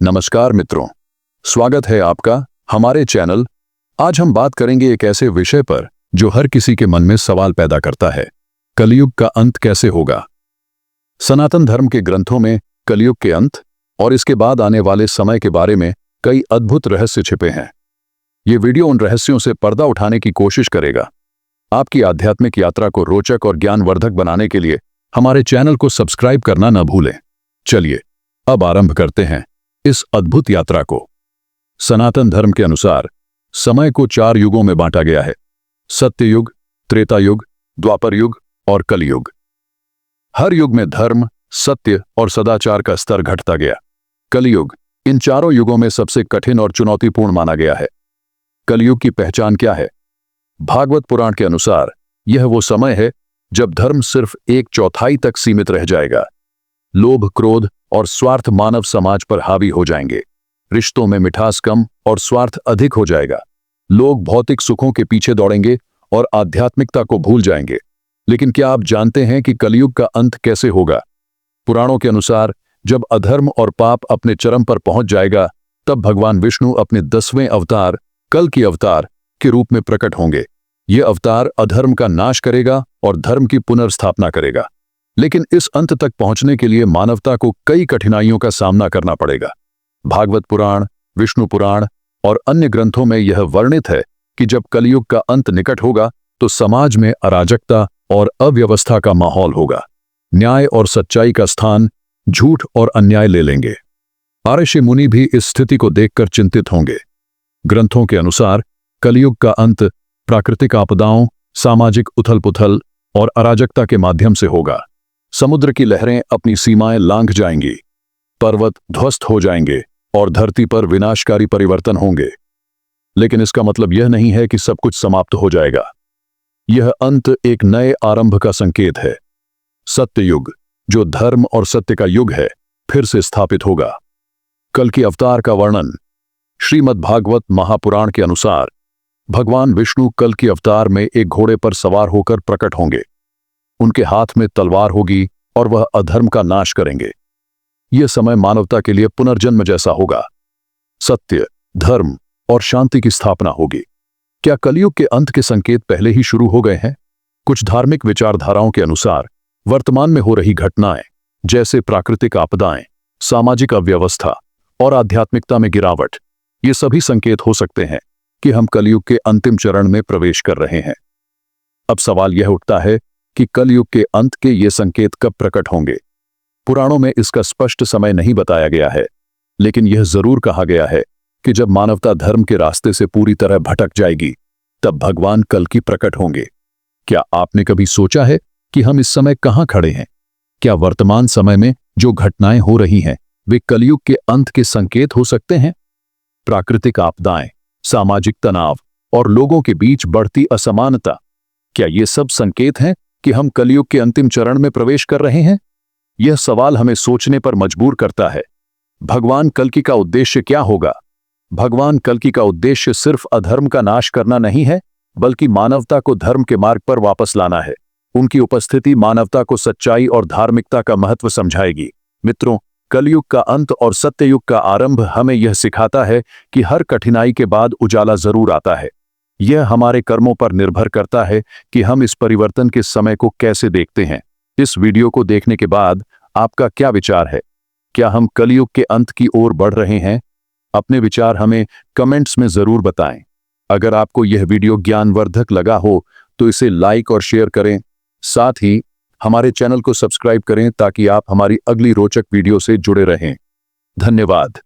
नमस्कार मित्रों, स्वागत है आपका हमारे चैनल। आज हम बात करेंगे एक ऐसे विषय पर जो हर किसी के मन में सवाल पैदा करता है। कलयुग का अंत कैसे होगा। सनातन धर्म के ग्रंथों में कलयुग के अंत और इसके बाद आने वाले समय के बारे में कई अद्भुत रहस्य छिपे हैं। ये वीडियो उन रहस्यों से पर्दा उठाने की कोशिश करेगा। आपकी आध्यात्मिक यात्रा को रोचक और ज्ञानवर्धक बनाने के लिए हमारे चैनल को सब्सक्राइब करना न भूलें। चलिए अब आरंभ करते हैं इस अद्भुत यात्रा को। सनातन धर्म के अनुसार समय को 4 युगों में बांटा गया है: सत्ययुग, त्रेता युग, द्वापर युग और कलयुग। हर युग में धर्म, सत्य और सदाचार का स्तर घटता गया। कलयुग इन चारों युगों में सबसे कठिन और चुनौतीपूर्ण माना गया है। कलयुग की पहचान क्या है? भागवत पुराण के अनुसार यह वो समय है जब धर्म सिर्फ 1/4 तक सीमित रह जाएगा। लोभ, क्रोध और स्वार्थ मानव समाज पर हावी हो जाएंगे। रिश्तों में मिठास कम और स्वार्थ अधिक हो जाएगा। लोग भौतिक सुखों के पीछे दौड़ेंगे और आध्यात्मिकता को भूल जाएंगे। लेकिन क्या आप जानते हैं कि कलयुग का अंत कैसे होगा? पुराणों के अनुसार जब अधर्म और पाप अपने चरम पर पहुंच जाएगा, तब भगवान विष्णु अपने 10वें अवतार कल की अवतार के रूप में प्रकट होंगे। यह अवतार अधर्म का नाश करेगा और धर्म की पुनर्स्थापना करेगा। लेकिन इस अंत तक पहुंचने के लिए मानवता को कई कठिनाइयों का सामना करना पड़ेगा। भागवत पुराण, विष्णु पुराण और अन्य ग्रंथों में यह वर्णित है कि जब कलयुग का अंत निकट होगा तो समाज में अराजकता और अव्यवस्था का माहौल होगा। न्याय और सच्चाई का स्थान झूठ और अन्याय ले लेंगे। ऋषि मुनि भी इस स्थिति को देखकर चिंतित होंगे। ग्रंथों के अनुसार कलयुग का अंत प्राकृतिक आपदाओं, सामाजिक उथल-पुथल और अराजकता के माध्यम से होगा। समुद्र की लहरें अपनी सीमाएं लांघ जाएंगी, पर्वत ध्वस्त हो जाएंगे और धरती पर विनाशकारी परिवर्तन होंगे। लेकिन इसका मतलब यह नहीं है कि सब कुछ समाप्त हो जाएगा। यह अंत एक नए आरंभ का संकेत है। सत्ययुग, जो धर्म और सत्य का युग है, फिर से स्थापित होगा। कल की अवतार का वर्णन। श्रीमद् भागवत महापुराण के अनुसार भगवान विष्णु कल की अवतार में एक घोड़े पर सवार होकर प्रकट होंगे। उनके हाथ में तलवार होगी और वह अधर्म का नाश करेंगे। यह समय मानवता के लिए पुनर्जन्म जैसा होगा। सत्य, धर्म और शांति की स्थापना होगी। क्या कलयुग के अंत के संकेत पहले ही शुरू हो गए हैं? कुछ धार्मिक विचारधाराओं के अनुसार वर्तमान में हो रही घटनाएं, जैसे प्राकृतिक आपदाएं, सामाजिक अव्यवस्था और आध्यात्मिकता में गिरावट, ये सभी संकेत हो सकते हैं कि हम कलयुग के अंतिम चरण में प्रवेश कर रहे हैं। अब सवाल यह उठता है कि कलयुग के अंत के ये संकेत कब प्रकट होंगे। पुराणों में इसका स्पष्ट समय नहीं बताया गया है, लेकिन यह जरूर कहा गया है कि जब मानवता धर्म के रास्ते से पूरी तरह भटक जाएगी, तब भगवान कल की प्रकट होंगे। क्या आपने कभी सोचा है कि हम इस समय कहां खड़े हैं? क्या वर्तमान समय में जो घटनाएं हो रही हैं, वे कलयुग के अंत के संकेत हो सकते हैं? प्राकृतिक आपदाएं, सामाजिक तनाव और लोगों के बीच बढ़ती असमानता, क्या ये सब संकेत हैं कि हम कलयुग के अंतिम चरण में प्रवेश कर रहे हैं? यह सवाल हमें सोचने पर मजबूर करता है। भगवान कल्कि का उद्देश्य क्या होगा? भगवान कल्कि का उद्देश्य सिर्फ अधर्म का नाश करना नहीं है, बल्कि मानवता को धर्म के मार्ग पर वापस लाना है। उनकी उपस्थिति मानवता को सच्चाई और धार्मिकता का महत्व समझाएगी। मित्रों, कलयुग का अंत और सत्ययुग का आरंभ हमें यह सिखाता है कि हर कठिनाई के बाद उजाला जरूर आता है। यह हमारे कर्मों पर निर्भर करता है कि हम इस परिवर्तन के समय को कैसे देखते हैं। इस वीडियो को देखने के बाद आपका क्या विचार है? क्या हम कलयुग के अंत की ओर बढ़ रहे हैं? अपने विचार हमें कमेंट्स में जरूर बताएं। अगर आपको यह वीडियो ज्ञानवर्धक लगा हो तो इसे लाइक और शेयर करें। साथ ही हमारे चैनल को सब्सक्राइब करें ताकि आप हमारी अगली रोचक वीडियो से जुड़े रहें। धन्यवाद।